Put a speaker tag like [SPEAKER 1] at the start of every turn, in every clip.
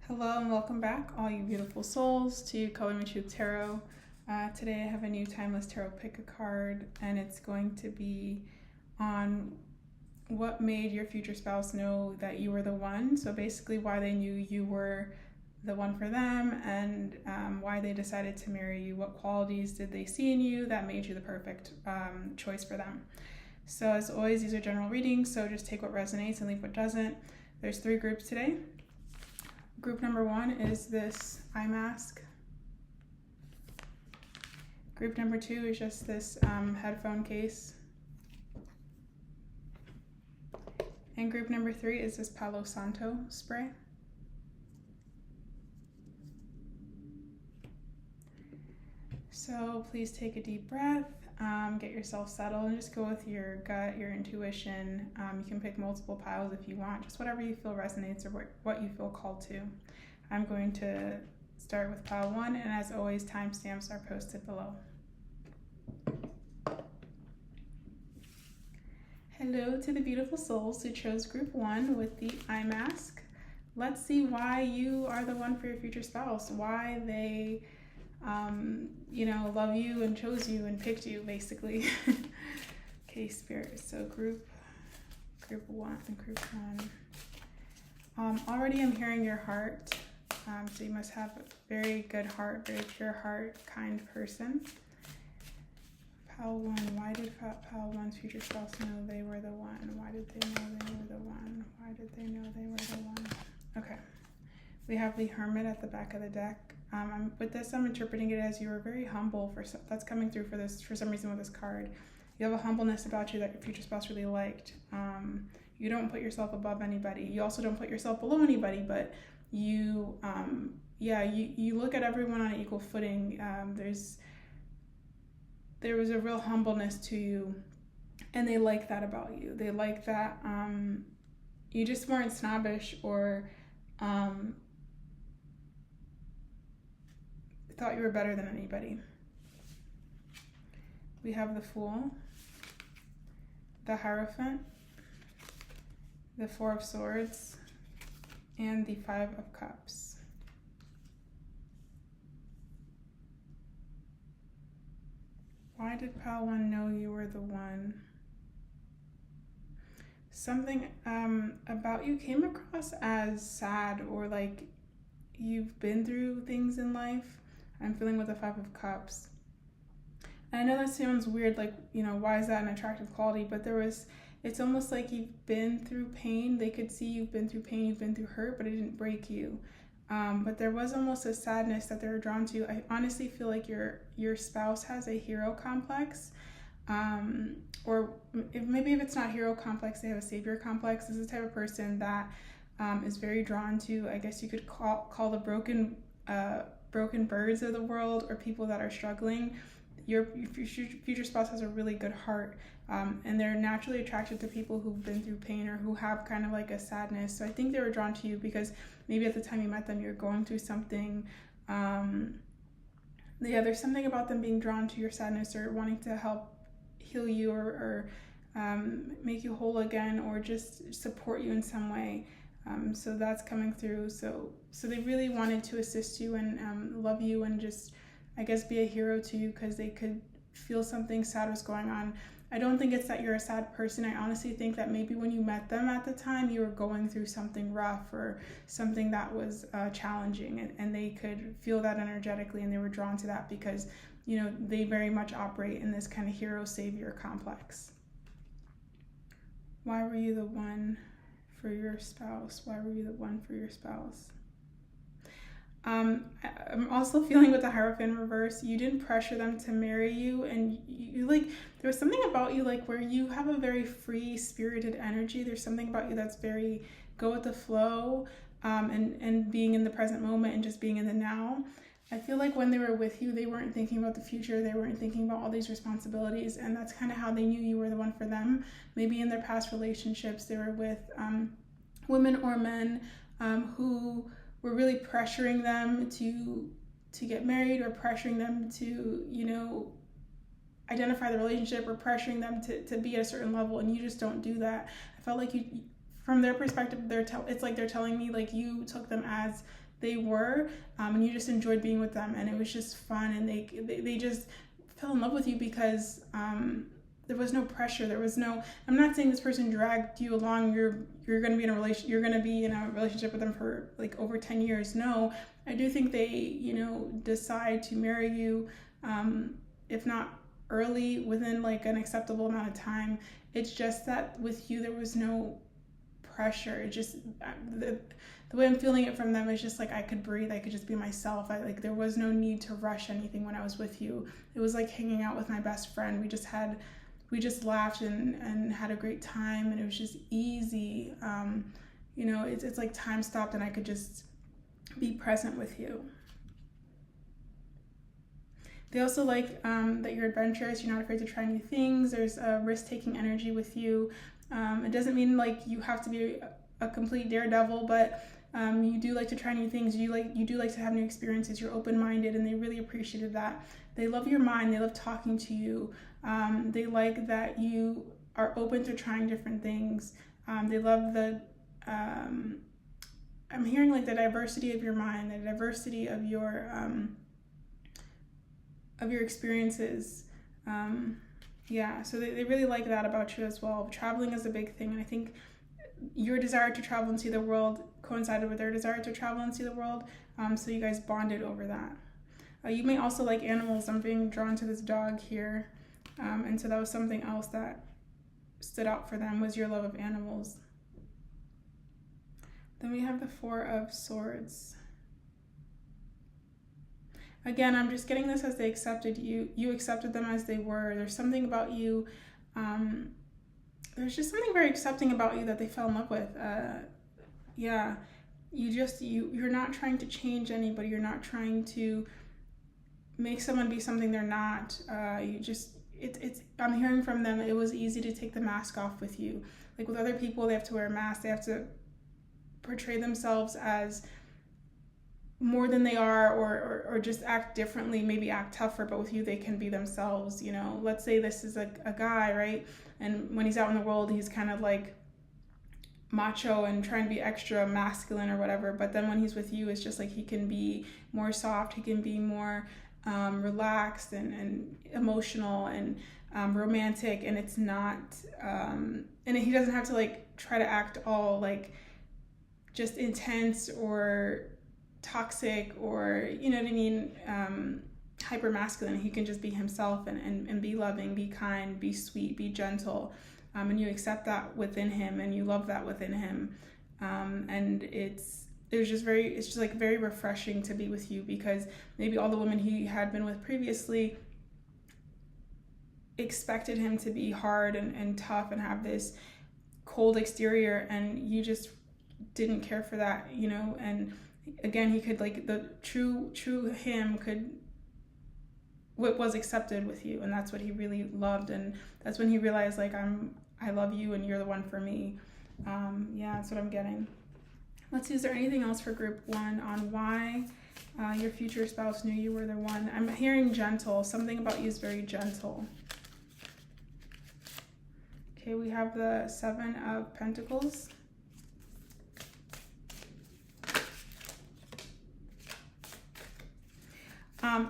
[SPEAKER 1] Hello and welcome back, all you beautiful souls, to Color Me Truth Tarot. Today I have a new Timeless Tarot Pick a Card, and it's going to be on what made your future spouse know that you were the one. So basically why they knew you were the one for them, and why they decided to marry you. What qualities did they see in you that made you the perfect choice for them? So as always, these are general readings, so just take what resonates and leave what doesn't. There's 3 groups today. Group number 1 is this eye mask. Group number 2 is just this headphone case. And group number 3 is this Palo Santo spray. So please take a deep breath, get yourself settled, and just go with your gut, your intuition. You can pick multiple piles if you want, just whatever you feel resonates or what you feel called to. I'm going to start with pile 1, and as always, timestamps are posted below. Hello to the beautiful souls who chose group 1 with the eye mask. Let's see why you are the one for your future spouse, why they love you and chose you and picked you, basically. Okay, Spirit. So group 1. Already I'm hearing your heart. So you must have a very good heart, very pure heart, kind person. Pile 1. Why did Pile 1's future spouse know they were the one? Why did they know they were the one? Why did they know they were the one? Okay. We have the Hermit at the back of the deck. With this, I'm interpreting it as you were very humble. That's coming through for some reason with this card. You have a humbleness about you that your future spouse really liked. You don't put yourself above anybody. You also don't put yourself below anybody, but you look at everyone on an equal footing. There was a real humbleness to you, and they like that about you. They like that you just weren't snobbish or thought you were better than anybody. We have the Fool, the Hierophant, the 4 of Swords, and the 5 of Cups. Why did Pile 1 know you were the one? Something about you came across as sad, or like you've been through things in life. I'm feeling with the 5 of Cups. And I know that sounds weird, like, why is that an attractive quality? But it's almost like you've been through pain. They could see you've been through pain, you've been through hurt, but it didn't break you. But there was almost a sadness that they were drawn to. I honestly feel like your spouse has a hero complex. Or maybe if it's not hero complex, they have a savior complex. This is the type of person that is very drawn to, I guess you could call the broken birds of the world, or people that are struggling. Your future spouse has a really good heart, and they're naturally attracted to people who've been through pain or who have kind of like a sadness. So I think they were drawn to you because maybe at the time you met them, you're going through something. There's something about them being drawn to your sadness or wanting to help heal you or make you whole again, or just support you in some way. So that's coming through. So they really wanted to assist you and love you and just, I guess, be a hero to you because they could feel something sad was going on. I don't think it's that you're a sad person. I honestly think that maybe when you met them at the time, you were going through something rough or something that was challenging, and they could feel that energetically, and they were drawn to that because, they very much operate in this kind of hero-savior complex. Why were you the one for your spouse? Why were you the one for your spouse? I'm also feeling with the Hierophant in reverse, you didn't pressure them to marry you, and you there was something about you where you have a very free spirited energy. There's something about you that's very go with the flow, and being in the present moment and just being in the now. I feel like when they were with you, they weren't thinking about the future. They weren't thinking about all these responsibilities, and that's kind of how they knew you were the one for them. Maybe in their past relationships, they were with women or men who were really pressuring them to get married, or pressuring them to, identify the relationship, or pressuring them to be at a certain level, and you just don't do that. I felt like you, from their perspective, it's like they're telling me like you took them as they were, and you just enjoyed being with them, and it was just fun, and they just fell in love with you because there was no pressure. There was no. I'm not saying this person dragged you along. You're going to be in a relation. You're going to be in a relationship with them for like over 10 years. No, I do think they, decide to marry you, if not early, within like an acceptable amount of time. It's just that with you there was no pressure. It just the way I'm feeling it from them is just like I could breathe. I could just be myself. There was no need to rush anything when I was with you. It was like hanging out with my best friend. We just laughed and had a great time, and it was just easy. It's like time stopped and I could just be present with you. They also like that you're adventurous. You're not afraid to try new things. There's a risk-taking energy with you. It doesn't mean like you have to be a complete daredevil, but you do like to try new things. You do like to have new experiences. You're open-minded, and they really appreciated that. They love your mind. They love talking to you. They like that you are open to trying different things. They love I'm hearing like the diversity of your mind, the diversity of your experiences. So they really like that about you as well. Traveling is a big thing, and I think your desire to travel and see the world coincided with their desire to travel and see the world, so you guys bonded over that. You may also like animals. I'm being drawn to this dog here, and so that was something else that stood out for them, was your love of animals. Then we have the Four of Swords. Again, I'm just getting this as they accepted you. You accepted them as they were. There's something about you. There's just something very accepting about you that they fell in love with. You're not trying to change anybody. You're not trying to make someone be something they're not. I'm hearing from them, it was easy to take the mask off with you. Like with other people, they have to wear a mask. They have to portray themselves as more than they are, or just act differently, maybe act tougher, but with you they can be themselves. Let's say this is a guy, right? And when he's out in the world, he's kind of like macho and trying to be extra masculine or whatever, but then when he's with you, it's just like he can be more soft, he can be more relaxed and emotional and romantic, and it's not and he doesn't have to like try to act all like just intense or toxic or hyper masculine. He can just be himself and be loving, be kind, be sweet, be gentle, and you accept that within him and you love that within him, and it's just very refreshing to be with you, because maybe all the women he had been with previously expected him to be hard and tough and have this cold exterior, and you just didn't care for that, and again, he could like the true him was accepted with you, and that's what he really loved, and that's when he realized like I love you and you're the one for me. That's what I'm getting. Let's see, is there anything else for group 1 on why your future spouse knew you were the one? I'm hearing gentle. Something about you is very gentle. Okay, we have the 7 of Pentacles.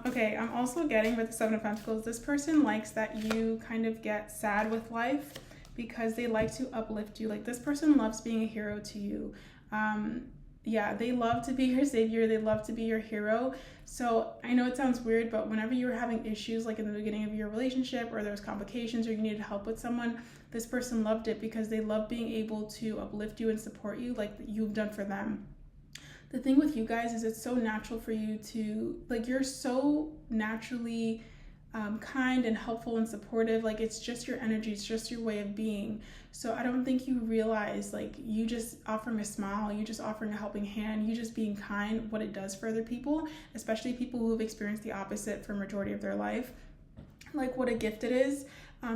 [SPEAKER 1] Okay, I'm also getting with the 7 of Pentacles, this person likes that you kind of get sad with life because they like to uplift you. Like this person loves being a hero to you. They love to be your savior. They love to be your hero. So I know it sounds weird, but whenever you were having issues, like in the beginning of your relationship, or there was complications, or you needed help with someone, this person loved it because they love being able to uplift you and support you like you've done for them. The thing with you guys is it's so natural for you to, like, you're so naturally kind and helpful and supportive. Like it's just your energy, it's just your way of being. So I don't think you realize, like, you just offering a smile, you just offering a helping hand, you just being kind, what it does for other people, especially people who have experienced the opposite for a majority of their life, like what a gift it is.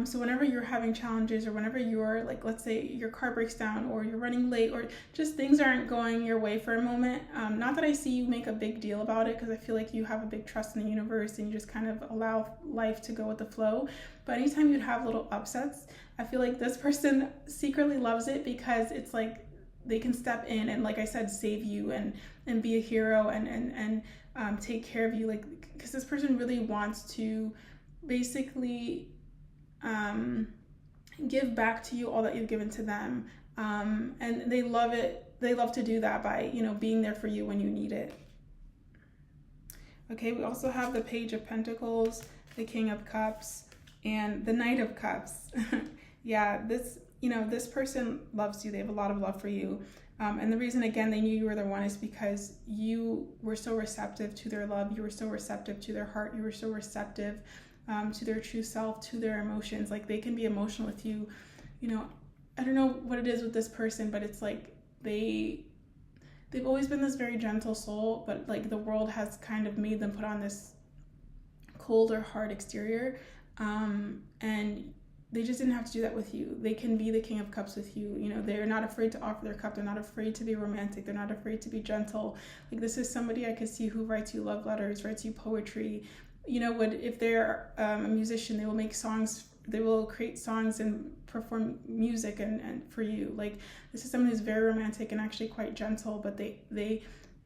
[SPEAKER 1] So whenever you're having challenges, or whenever you're like, let's say your car breaks down, or you're running late, or just things aren't going your way for a moment, not that I see you make a big deal about it, because I feel like you have a big trust in the universe and you just kind of allow life to go with the flow. But anytime you'd have little upsets, I feel like this person secretly loves it, because it's like they can step in and, like I said, save you and be a hero and take care of you, like, because this person really wants to basically give back to you all that you've given to them, and they love it. They love to do that by, you know, being there for you when you need it. Okay, we also have the Page of Pentacles, the King of Cups, and the Knight of Cups. Yeah, this person loves you. They have a lot of love for you. And the reason, again, they knew you were the one is because you were so receptive to their love. You were so receptive to their heart. You were so receptive to their true self, to their emotions. Like, they can be emotional with you. You know, I don't know what it is with this person, but it's like they've always been this very gentle soul, but like the world has kind of made them put on this cold or hard exterior. And they just didn't have to do that with you. They can be the King of Cups with you. You know, they're not afraid to offer their cup. They're not afraid to be romantic. They're not afraid to be gentle. Like, this is somebody I could see who writes you love letters, writes you poetry. You know, if they're a musician, they will make songs. They will create songs and perform music and for you. Like, this is someone who's very romantic and actually quite gentle, but they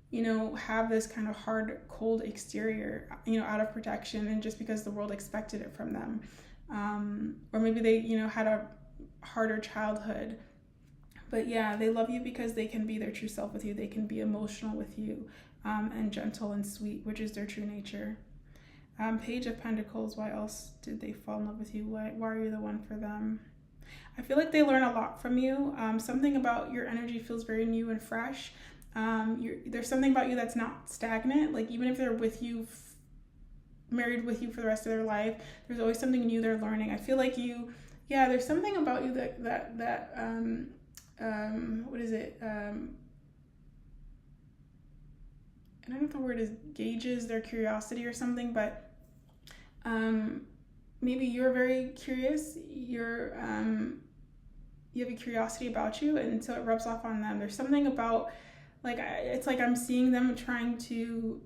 [SPEAKER 1] you know, have this kind of hard, cold exterior, you know, out of protection and just because the world expected it from them. Or maybe they, you know, had a harder childhood. But yeah, they love you because they can be their true self with you. They can be emotional with you, and gentle and sweet, which is their true nature. Page of Pentacles, why else did they fall in love with you? Why are you the one for them? I feel like they learn a lot from you. Something about your energy feels very new and fresh. There's something about you that's not stagnant. Like, even if they're with you, married with you for the rest of their life, there's always something new they're learning. I feel like there's something about you that what is it? I don't know if the word is gauges their curiosity or something, but maybe you're very curious. You have a curiosity about you, and so it rubs off on them. There's something about, like, it's like I'm seeing them trying to,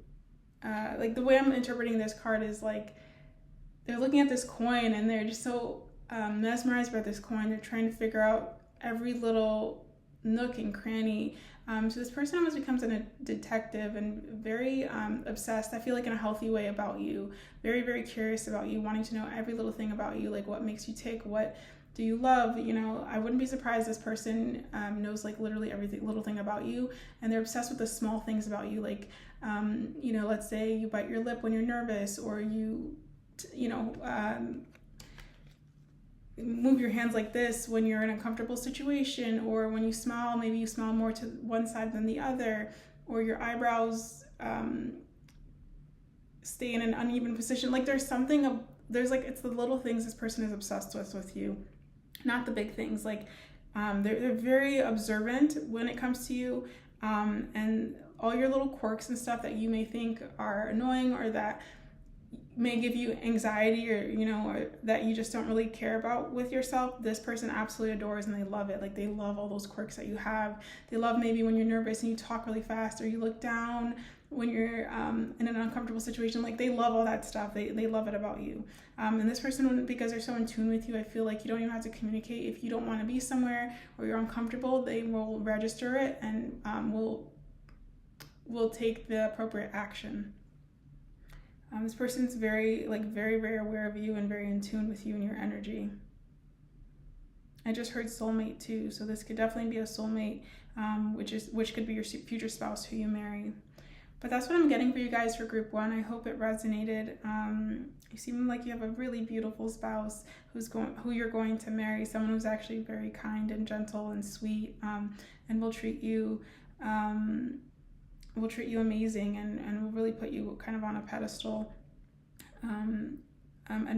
[SPEAKER 1] like, the way I'm interpreting this card is like they're looking at this coin and they're just so mesmerized by this coin. They're trying to figure out every little nook and cranny. So this person almost becomes a detective and very obsessed, I feel like in a healthy way, about you. Very, very curious about you, wanting to know every little thing about you, like what makes you tick, what do you love? You know, I wouldn't be surprised this person knows like literally every little thing about you, and they're obsessed with the small things about you. Like, you know, let's say you bite your lip when you're nervous, or you move your hands like this when you're in a comfortable situation, or when you smile, maybe you smile more to one side than the other, or your eyebrows stay in an uneven position. Like, it's the little things this person is obsessed with you, not the big things. Like, they're very observant when it comes to you, and all your little quirks and stuff that you may think are annoying or that may give you anxiety, or, you know, or that you just don't really care about with yourself, this person absolutely adores, and they love it. Like, they love all those quirks that you have. They love maybe when you're nervous and you talk really fast, or you look down when you're in an uncomfortable situation. Like, they love all that stuff. They love it about you. And this person, because they're so in tune with you, I feel like you don't even have to communicate. If you don't want to be somewhere or you're uncomfortable, they will register it and will take the appropriate action. This person's very, very aware of you and very in tune with you and your energy. I just heard soulmate too, so this could definitely be a soulmate, which could be your future spouse who you marry. But that's what I'm getting for you guys for group 1. I hope it resonated. You seem like you have a really beautiful spouse who you're going to marry, someone who's actually very kind and gentle and sweet, and will treat you amazing, and will really put you kind of on a pedestal, and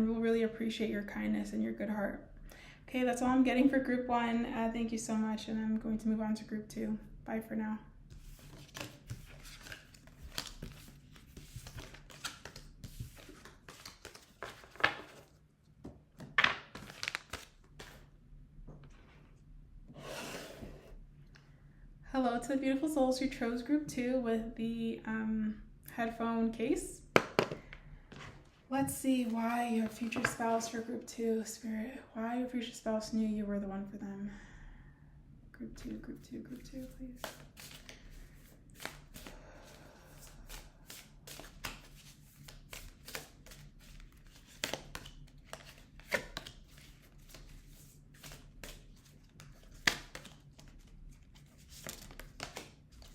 [SPEAKER 1] will really appreciate your kindness and your good heart. Okay, that's all I'm getting for group 1. Thank you so much, and I'm going to move on to group 2. Bye for now. Hello to the beautiful souls who chose group 2 with the headphone case. Let's see why your future spouse for group 2, Spirit. Why your future spouse knew you were the one for them. Group two, please.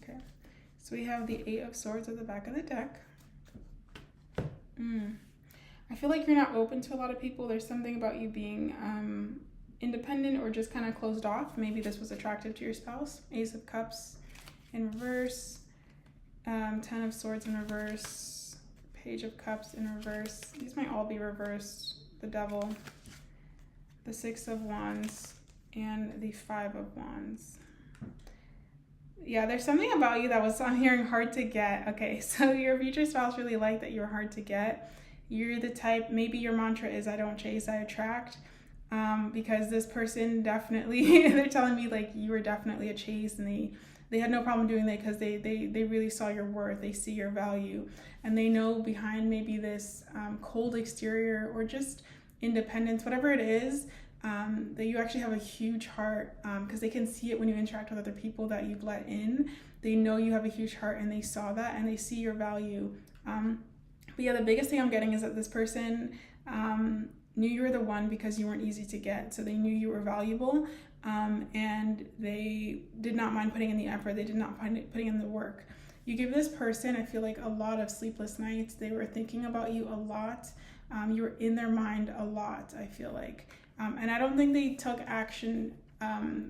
[SPEAKER 1] Okay, so we have the Eight of Swords at the back of the deck. I feel like you're not open to a lot of people. There's something about you being independent or just kind of closed off. Maybe this was attractive to your spouse. Ace of Cups in reverse, Ten of Swords in reverse, Page of Cups in reverse. These might all be reversed. The Devil, the Six of Wands, and the Five of Wands. Yeah, there's something about you that was, I'm hearing, hard to get. Okay, so your future spouse really liked that you're hard to get. You're the type, maybe your mantra is, I don't chase, I attract. Because this person definitely, they're telling me like you were definitely a chase, and they had no problem doing that because they really saw your worth, they see your value, and they know behind maybe this cold exterior or just independence, whatever it is, that you actually have a huge heart, because they can see it when you interact with other people that you've let in. They know you have a huge heart, and they saw that, and they see your value. But yeah, the biggest thing I'm getting is that this person knew you were the one because you weren't easy to get. So they knew you were valuable, and they did not mind putting in the effort. They did not mind putting in the work. You give this person, I feel like, a lot of sleepless nights. They were thinking about you a lot. You were in their mind a lot, I feel like. And I don't think they took action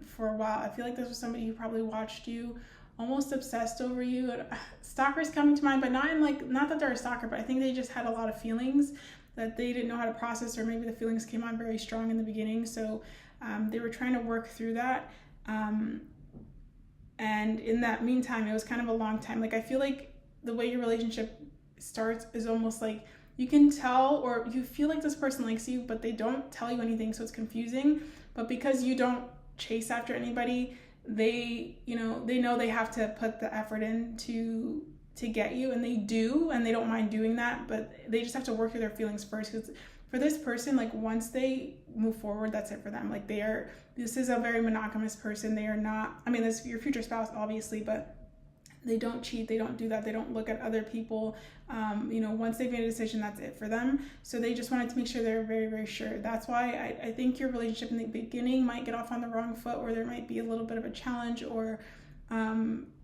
[SPEAKER 1] for a while. I feel like this was somebody who probably watched you, almost obsessed over you. Stalkers coming to mind, but not that they're a stalker, but I think they just had a lot of feelings that they didn't know how to process, or maybe the feelings came on very strong in the beginning. So they were trying to work through that. And in that meantime, it was kind of a long time. Like, I feel like the way your relationship starts is almost like you can tell, or you feel like this person likes you, but they don't tell you anything. So it's confusing. But because you don't chase after anybody, they know they have to put the effort in to get you, and they do, and they don't mind doing that, but they just have to work through their feelings first. Because for this person, like, once they move forward, that's it for them. Like, this is a very monogamous person. They are not, I mean, this is your future spouse, obviously, but they don't cheat, they don't do that, they don't look at other people. Once they've made a decision, that's it for them. So they just wanted to make sure they're very, very sure. That's why I think your relationship in the beginning might get off on the wrong foot, or there might be a little bit of a challenge, or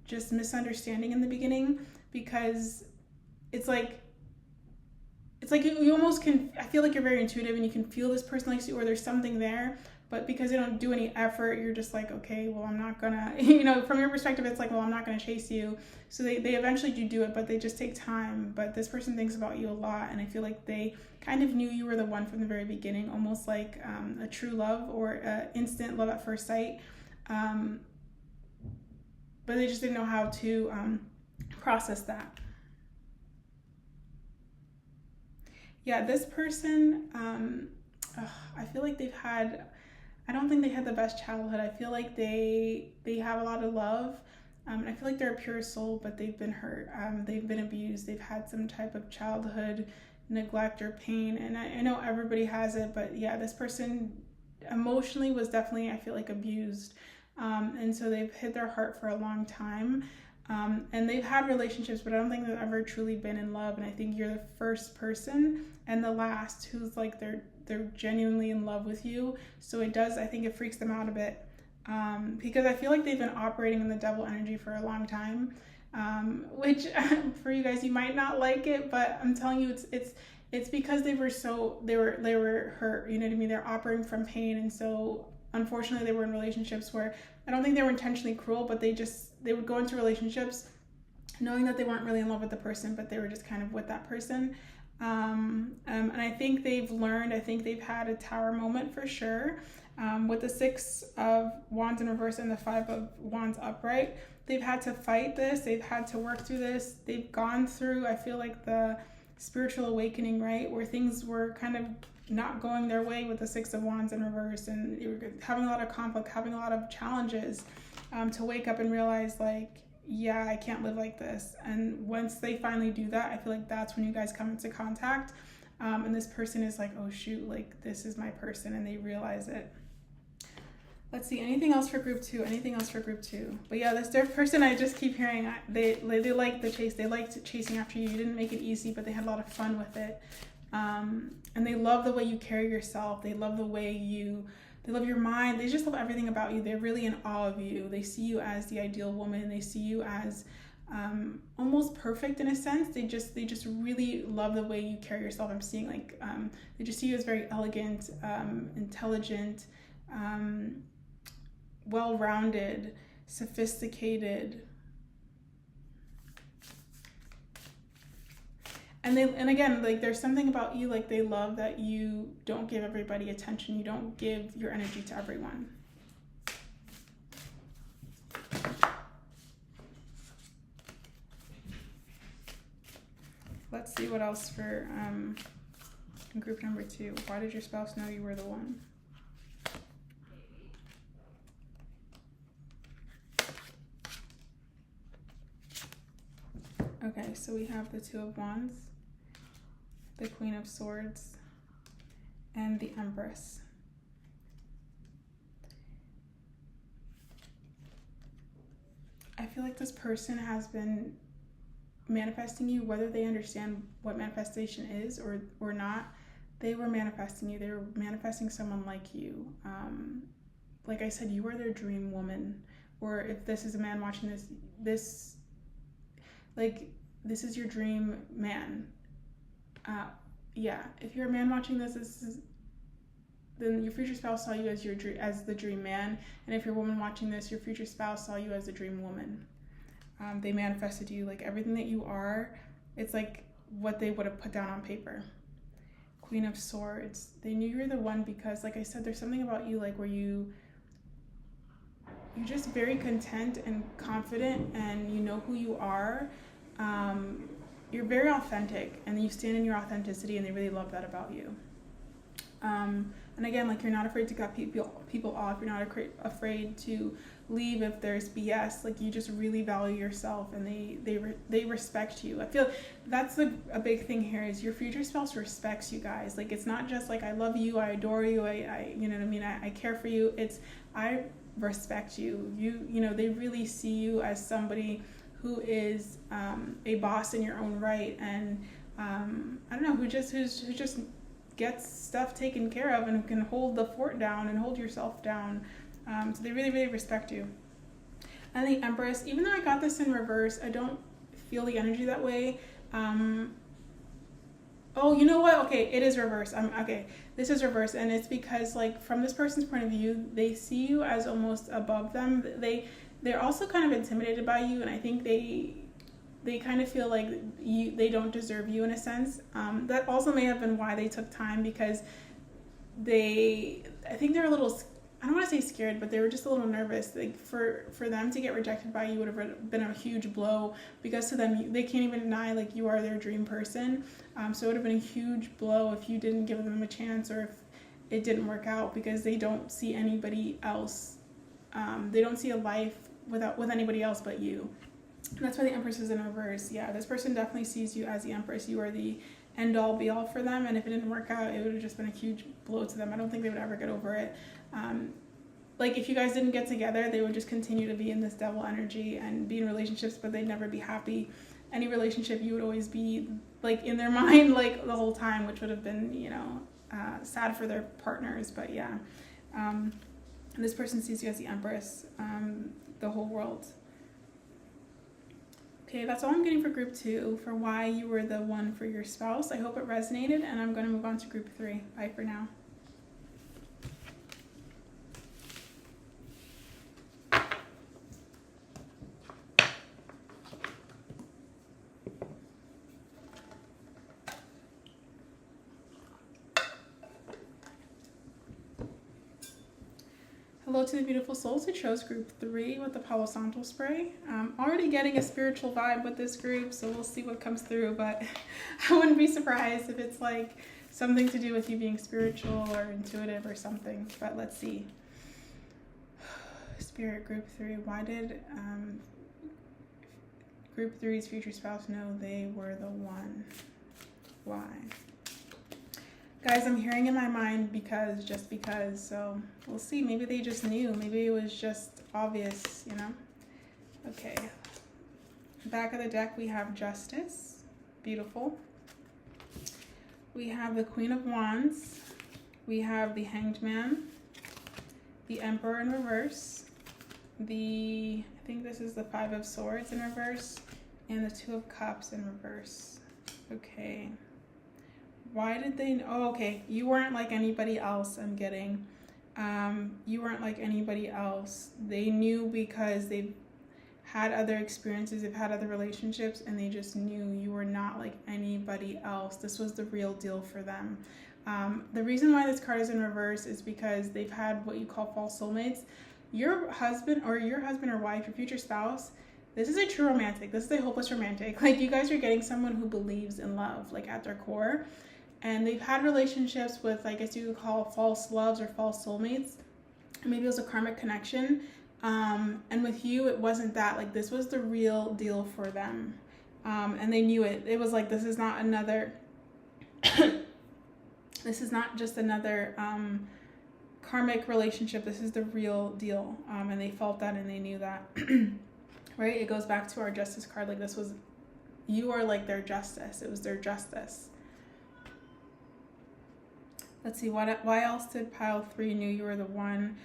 [SPEAKER 1] just misunderstanding in the beginning, because it's like you almost can, I feel like you're very intuitive and you can feel this person likes you, or there's something there, but because they don't do any effort, you're just like, okay, well, I'm not gonna, from your perspective, it's like, well, I'm not gonna chase you. So they eventually do it, but they just take time. But this person thinks about you a lot, and I feel like they kind of knew you were the one from the very beginning, almost like a true love, or instant love at first sight. But they just didn't know how to process that. Yeah, this person, I feel like I don't think they had the best childhood. I feel like they have a lot of love. And I feel like they're a pure soul, but they've been hurt. They've been abused. They've had some type of childhood neglect or pain. And I know everybody has it, but yeah, this person emotionally was definitely, I feel like, abused. And so they've hid their heart for a long time. And they've had relationships, but I don't think they've ever truly been in love. And I think you're the first person and the last who's like they're genuinely in love with you. So I think it freaks them out a bit, because I feel like they've been operating in the devil energy for a long time, which for you guys, you might not like it, but I'm telling you, it's because they were hurt. You know what I mean? They're operating from pain, and so unfortunately, they were in relationships where I don't think they were intentionally cruel, but they would go into relationships knowing that they weren't really in love with the person, but they were just kind of with that person. And I think they've learned. I think they've had a tower moment for sure. With the Six of Wands in reverse and the Five of Wands upright, they've had to fight this. They've had to work through this. They've gone through, I feel like, the spiritual awakening, right? Where things were kind of not going their way with the Six of Wands in reverse, and you were having a lot of conflict, having a lot of challenges, to wake up and realize, like, yeah, I can't live like this. And once they finally do that, I feel like that's when you guys come into contact, and this person is like, oh shoot, like, this is my person, and they realize it. Let's see, anything else for group 2? Anything else for group 2? But yeah, this third person I just keep hearing, they like the chase. They liked chasing after you. You didn't make it easy, but they had a lot of fun with it. And they love the way you carry yourself. They love the way they love your mind. They just love everything about you. They're really in awe of you. They see you as the ideal woman. They see you as almost perfect in a sense. They just really love the way you carry yourself. I'm seeing like, they just see you as very elegant, intelligent, well-rounded, sophisticated, and again, like, there's something about you, like, they love that you don't give everybody attention. You don't give your energy to everyone. Let's see what else for group number 2. Why did your spouse know you were the one? Okay, so we have the Two of Wands, the Queen of Swords, and the Empress. I feel like this person has been manifesting you, whether they understand what manifestation is or not. They were manifesting you. They were manifesting someone like you. Like I said, you are their dream woman. Or if this is a man watching this is your dream man. Yeah, if you're a man watching then your future spouse saw you as the dream man, and if you're a woman watching this, your future spouse saw you as the dream woman. They manifested you, like everything that you are. It's like what they would have put down on paper. Queen of Swords. They knew you were the one because, like I said, there's something about you, like, where you're just very content and confident, and you know who you are. You're very authentic, and you stand in your authenticity, and they really love that about you. And again, like, you're not afraid to cut people off. You're not afraid to leave if there's BS. Like, you just really value yourself, and they respect you. I feel that's a big thing here is your future spouse respects you guys. Like, it's not just like, I love you, I adore you, I you know what I mean, I care for you. It's, I respect you. You know, they really see you as somebody who is a boss in your own right, and I don't know, who just gets stuff taken care of and can hold the fort down and hold yourself down. So they really, really respect you. And the Empress, even though I got this in reverse, I don't feel the energy that way. Oh, you know what? Okay, it is reverse. Okay, this is reverse, and it's because, like, from this person's point of view, they see you as almost above them. They're also kind of intimidated by you, and I think they kind of feel like they don't deserve you in a sense. That also may have been why they took time, because I think they're a little, I don't want to say scared, but they were just a little nervous. Like, for them to get rejected by you would have been a huge blow, because to them, they can't even deny, like, you are their dream person. So it would have been a huge blow if you didn't give them a chance, or if it didn't work out, because they don't see anybody else. They don't see a life with anybody else but you. And that's why the Empress is in reverse. Yeah, this person definitely sees you as the Empress. You are the end-all, be-all for them, and if it didn't work out, it would have just been a huge blow to them. I don't think they would ever get over it. Like, if you guys didn't get together, they would just continue to be in this devil energy and be in relationships, but they'd never be happy. Any relationship, you would always be, like, in their mind, like, the whole time, which would have been, you know, sad for their partners. But yeah, and this person sees you as the Empress, the whole world. Okay, that's all I'm getting for group 2, for why you were the one for your spouse. I hope it resonated, and I'm going to move on to group 3. Bye for now. Hello to the beautiful souls who chose group 3 with the Palo Santo spray. Already getting a spiritual vibe with this group, so we'll see what comes through, but I wouldn't be surprised if it's like something to do with you being spiritual or intuitive or something, but let's see. Spirit, group 3, why did group 3's future spouse know they were the one? Why? Guys, I'm hearing in my mind because, just because, so we'll see. Maybe they just knew. Maybe it was just obvious, you know? Okay. Back of the deck, we have Justice. Beautiful. We have the Queen of Wands. We have the Hanged Man. The Emperor in reverse. I think this is the Five of Swords in reverse. And the Two of Cups in reverse. Okay. Why did they, oh, okay, you weren't like anybody else, I'm getting. You weren't like anybody else. They knew because they've had other experiences, they've had other relationships, and they just knew you were not like anybody else. This was the real deal for them. The reason why this card is in reverse is because they've had what you call false soulmates. Your husband or wife, your future spouse, this is a true romantic. This is a hopeless romantic. Like, you guys are getting someone who believes in love, like at their core. And they've had relationships with, I guess you could call false loves or false soulmates. Maybe it was a karmic connection. And with you, it wasn't that. Like, this was the real deal for them. And they knew it. It was like, this is not another, this is not just another karmic relationship. This is the real deal. And they felt that and they knew that. Right? It goes back to our Justice card. Like, this was, you are like their justice. It was their justice. Let's see, why else did pile 3 knew you were the one?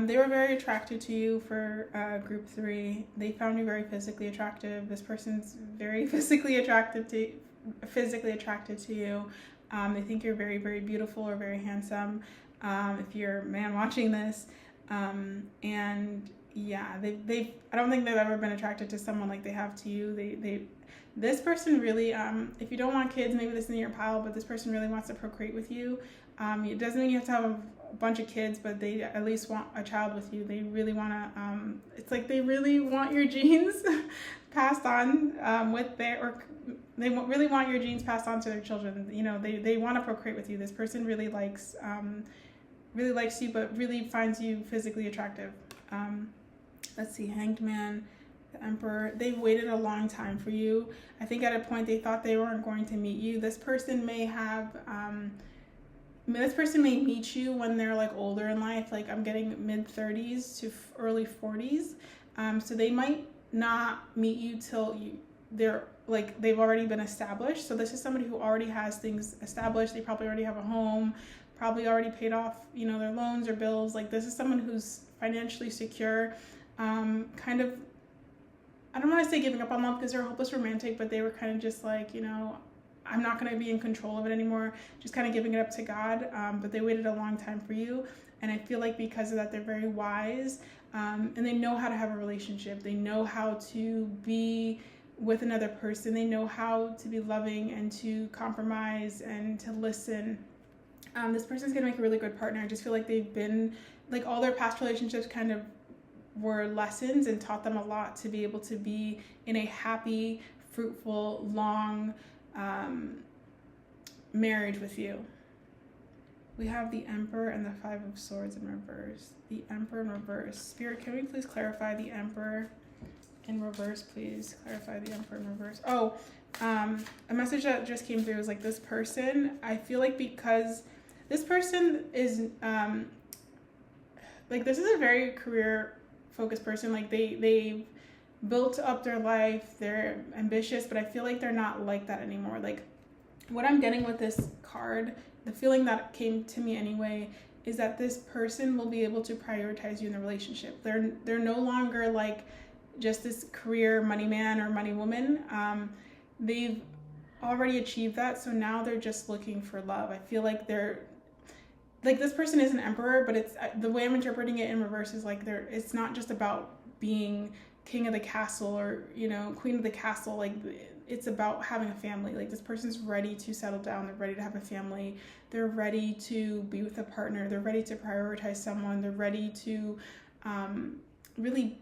[SPEAKER 1] They were very attracted to you for group 3. They found you very physically attractive. This person's very physically attracted to you. They think you're very, very beautiful or very handsome. If you're a man watching this, and yeah, I don't think they've ever been attracted to someone like they have to you. This person really, if you don't want kids, maybe this isn't your pile, but this person really wants to procreate with you. It doesn't mean you have to have a bunch of kids, but they at least want a child with you. They really want to, it's like they really want your genes passed on really want your genes passed on to their children. You know, they want to procreate with you. This person really likes you, but really finds you physically attractive. Let's see, Hanged Man, the Emperor. They've waited a long time for you. I think at a point they thought they weren't going to meet you. This person may have, this person may meet you when they're like older in life. Like, I'm getting mid-30s to early 40s. So they might not meet you till they're like, they've already been established. So this is somebody who already has things established. They probably already have a home, probably already paid off, you know, their loans or bills. Like, this is someone who's financially secure. Kind of, I don't want to say giving up on love because they're a hopeless romantic, but they were kind of just like, you know, I'm not going to be in control of it anymore, just kind of giving it up to God. But they waited a long time for you. And I feel like because of that, they're very wise, and they know how to have a relationship. They know how to be with another person. They know how to be loving and to compromise and to listen. This person's going to make a really good partner. I just feel like they've been, like, all their past relationships kind of were lessons and taught them a lot to be able to be in a happy, fruitful, long marriage with you. We have the Emperor and the Five of Swords in reverse. The Emperor in reverse. Spirit, can we please clarify the Emperor in reverse, please? Clarify the Emperor in reverse. Oh, a message that just came through is like, this person, I feel like because this person is, like, this is a very career-focused person. Like, they've built up their life, they're ambitious, but I feel like they're not like that anymore. Like, what I'm getting with this card, the feeling that came to me anyway, is that this person will be able to prioritize you in the relationship. They're no longer like just this career money man or money woman. They've already achieved that, so now they're just looking for love. I feel like they're like, this person is an emperor, but it's the way I'm interpreting it in reverse is like, it's not just about being king of the castle or, you know, queen of the castle. Like, it's about having a family. Like, this person's ready to settle down. They're ready to have a family. They're ready to be with a partner. They're ready to prioritize someone. They're ready to really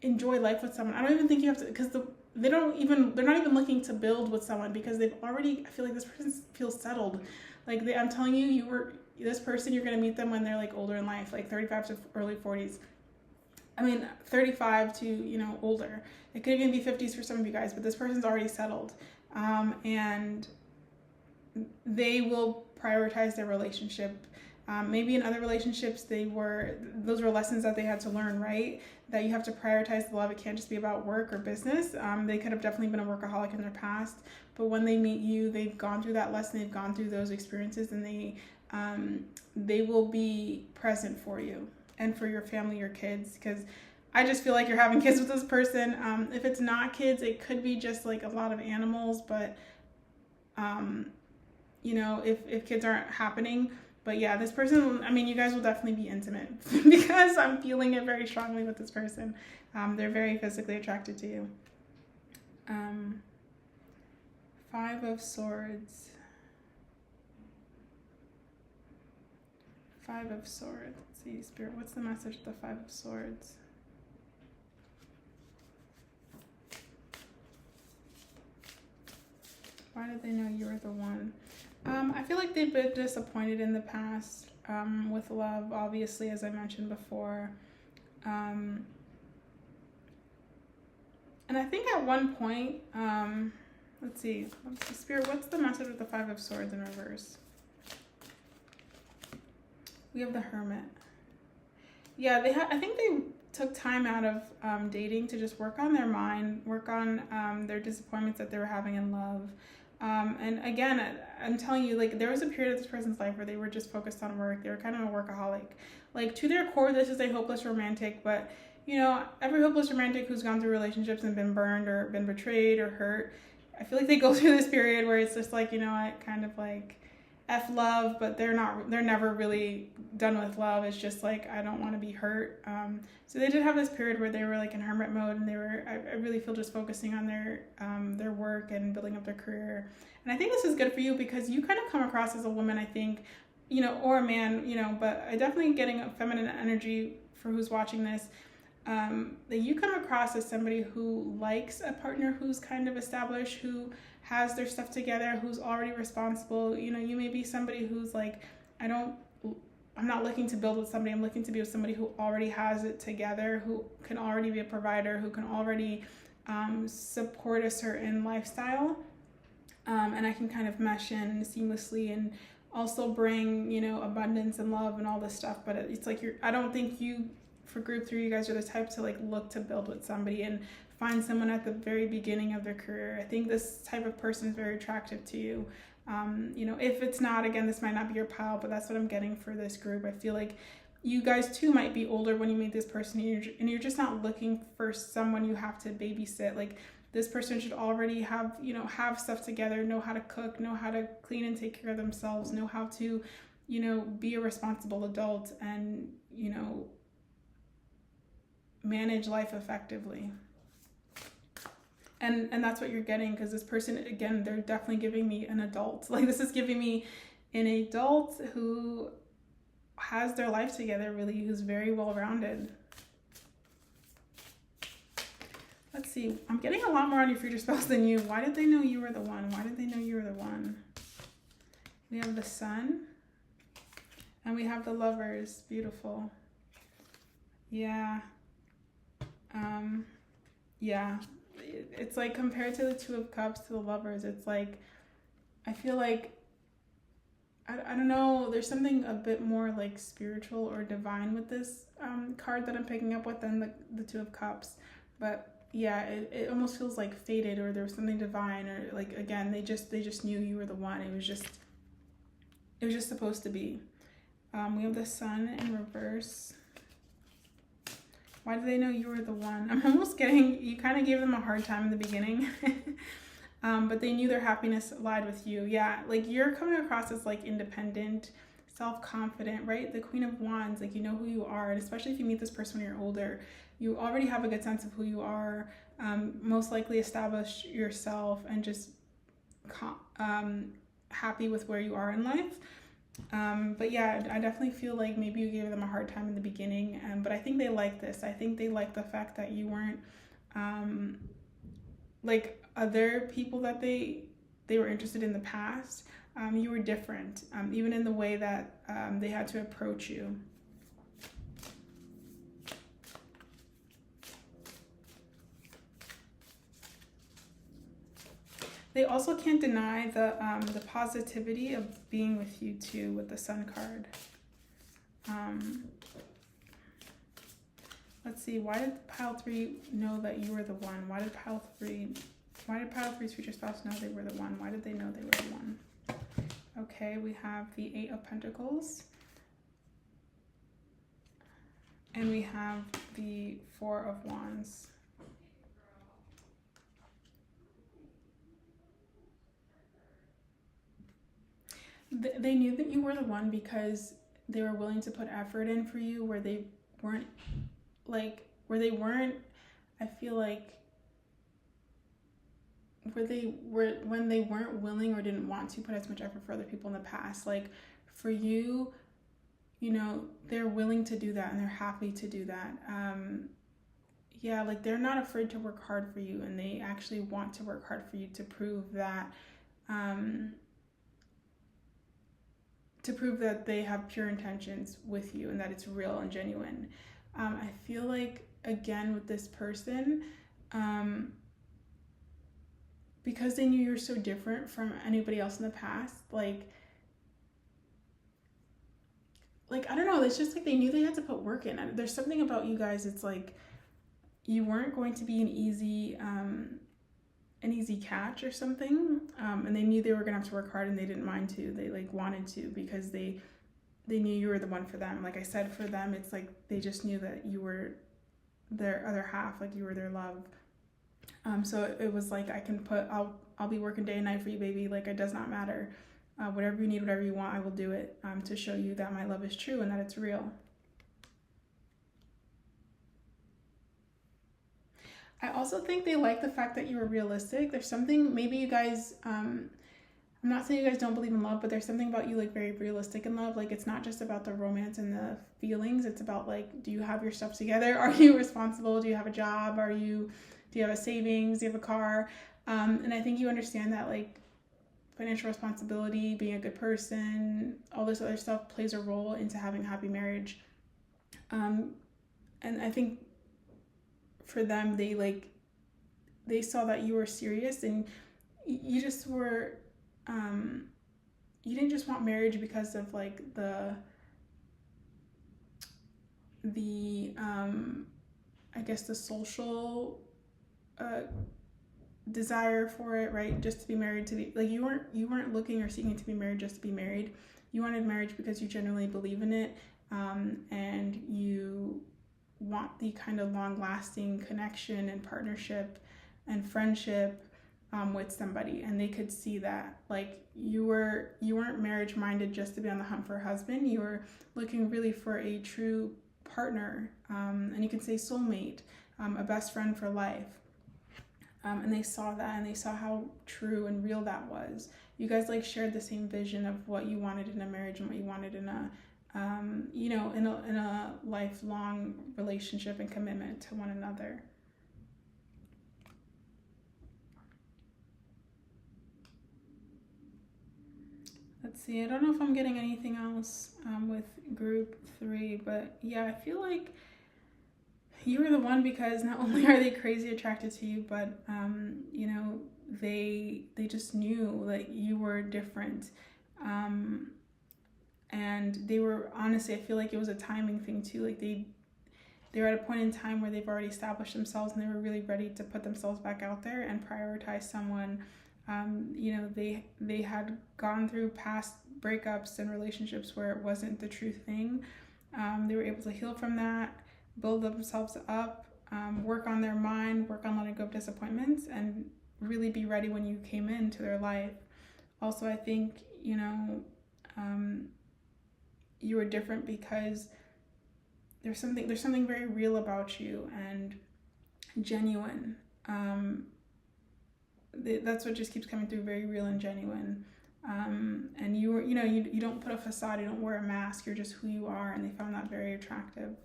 [SPEAKER 1] enjoy life with someone. I don't even think you have to, because they're not even looking to build with someone, because they've already, I feel like this person feels settled. Like, I'm telling you, this person, you're going to meet them when they're like older in life, like 35 to early 40s. I mean, 35 to, you know, older. It could even be 50s for some of you guys, but this person's already settled. And they will prioritize their relationship. Maybe in other relationships, those were lessons that they had to learn, right? That you have to prioritize the love. It can't just be about work or business. They could have definitely been a workaholic in their past, but when they meet you, they've gone through that lesson, they've gone through those experiences, and they will be present for you and for your family, your kids, because I just feel like you're having kids with this person. If it's not kids, it could be just like a lot of animals, but if kids aren't happening. But yeah, this person, I mean, you guys will definitely be intimate because I'm feeling it very strongly with this person. They're very physically attracted to you. 5 of Swords. 5 of Swords. Let's see, Spirit, what's the message of the 5 of Swords? Why did they know you were the one? I feel like they've been disappointed in the past with love, obviously, as I mentioned before. And I think at one point, let's see, Spirit, what's the message of the 5 of Swords in reverse? We have the Hermit. Yeah, I think they took time out of dating to just work on their mind, work on their disappointments that they were having in love. And again, I'm telling you, like, there was a period of this person's life where they were just focused on work. They were kind of a workaholic. Like, to their core, this is a hopeless romantic, but, every hopeless romantic who's gone through relationships and been burned or been betrayed or hurt, I feel like they go through this period where it's just like, kind of like F love, but they're never really done with love. It's just like, I don't want to be hurt. So they did have this period where they were like in hermit mode, and I really feel just focusing on their work and building up their career. And I think this is good for you because you kind of come across as a woman, I think, or a man, but I definitely getting a feminine energy for who's watching this. That you come across as somebody who likes a partner who's kind of established, who has their stuff together, who's already responsible. You may be somebody who's like, I'm not looking to build with somebody, I'm looking to be with somebody who already has it together, who can already be a provider, who can already support a certain lifestyle. And I can kind of mesh in seamlessly and also bring, abundance and love and all this stuff. But it's like I don't think for group 3, you guys are the type to like look to build with somebody and find someone at the very beginning of their career. I think this type of person is very attractive to you. If it's not, again, this might not be your pile, but that's what I'm getting for this group. I feel like you guys too might be older when you meet this person, and you're just not looking for someone you have to babysit. Like, this person should already have stuff together, know how to cook, know how to clean and take care of themselves, know how to, be a responsible adult and, manage life effectively. And that's what you're getting, because this person, again, they're definitely giving me an adult. Like, this is giving me an adult who has their life together, really, who's very well-rounded. Let's see. I'm getting a lot more on your future spouse than you. Why did they know you were the one? Why did they know you were the one? We have the Sun. And we have the Lovers. Beautiful. Yeah. Yeah. It's like, compared to the Two of Cups to the Lovers, it's like, I feel like, I don't know, there's something a bit more like spiritual or divine with this card that I'm picking up with than the Two of Cups. But yeah, it almost feels like fated, or there was something divine, or like, again, they just knew you were the one. It was just supposed to be. We have the Sun in reverse. Why do they know you were the one? I'm almost getting, you kind of gave them a hard time in the beginning. But they knew their happiness lied with you. Yeah, like, you're coming across as like independent, self-confident, right? The Queen of Wands, like, you know who you are. And especially if you meet this person when you're older, you already have a good sense of who you are. Most likely established yourself and just happy with where you are in life. But yeah, I definitely feel like maybe you gave them a hard time in the beginning, but I think they like this. I think they like the fact that you weren't like other people that they were interested in the past. You were different, even in the way that they had to approach you. They also can't deny the positivity of being with you too with the Sun card. Let's see, why did pile 3 know that you were the one? Why did pile 3's future spouse know they were the one? Why did they know they were the one? Okay, we have the 8 of Pentacles. And we have the 4 of Wands. They knew that you were the one because they were willing to put effort in for you where they weren't, I feel like, when they weren't willing or didn't want to put as much effort for other people in the past. Like for you, you know, they're willing to do that and they're happy to do that. Yeah, like they're not afraid to work hard for you, and they actually want to work hard for you to prove that, they have pure intentions with you and that it's real and genuine. I feel like, again, with this person, because they knew you're so different from anybody else in the past, like I don't know, it's just like they knew they had to put work in. There's something about you guys, it's like you weren't going to be an easy catch or something, and they knew they were gonna have to work hard, and they didn't mind to. They like wanted to because they knew you were the one for them. Like I said, for them, it's like they just knew that you were their other half, like you were their love. So it was like, I'll be working day and night for you, baby. Like it does not matter. Whatever you need, whatever you want, I will do it, to show you that my love is true and that it's real. I also think they like the fact that you were realistic. There's something, maybe you guys, I'm not saying you guys don't believe in love, but there's something about you like very realistic in love. Like it's not just about the romance and the feelings. It's about like, do you have your stuff together? Are you responsible? Do you have a job? Do you have a savings? Do you have a car? And I think you understand that like financial responsibility, being a good person, all this other stuff plays a role into having a happy marriage. And I think for them, they saw that you were serious, and you just were, you didn't just want marriage because of like the I guess the social desire for it, right? Just to be married, to be like, you weren't looking or seeking to be married just to be married. You wanted marriage because you genuinely believe in it, and you want the kind of long-lasting connection and partnership and friendship with somebody. And they could see that, like, you weren't marriage minded just to be on the hunt for a husband. You were looking really for a true partner, and you can say soulmate, a best friend for life. And they saw that, and they saw how true and real that was. You guys like shared the same vision of what you wanted in a marriage and what you wanted in a in a lifelong relationship and commitment to one another. Let's see, I don't know if I'm getting anything else with group 3, but yeah, I feel like you were the one because not only are they crazy attracted to you, but they just knew that you were different. And they were, honestly, I feel like it was a timing thing too. Like they were at a point in time where they've already established themselves, and they were really ready to put themselves back out there and prioritize someone. They had gone through past breakups and relationships where it wasn't the true thing. They were able to heal from that, build themselves up, work on their mind, work on letting go of disappointments, and really be ready when you came into their life. Also, I think, you were different because there's something very real about you and genuine. That's what just keeps coming through, very real and genuine. And you were, you don't put a facade, you don't wear a mask, you're just who you are, and they found that very attractive.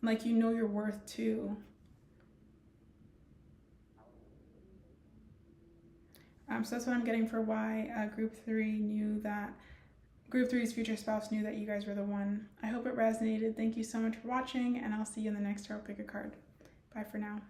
[SPEAKER 1] Like, your worth too. So that's what I'm getting for why Group 3's future spouse knew that you guys were the one. I hope it resonated. Thank you so much for watching, and I'll see you in the next tarot pick a card. Bye for now.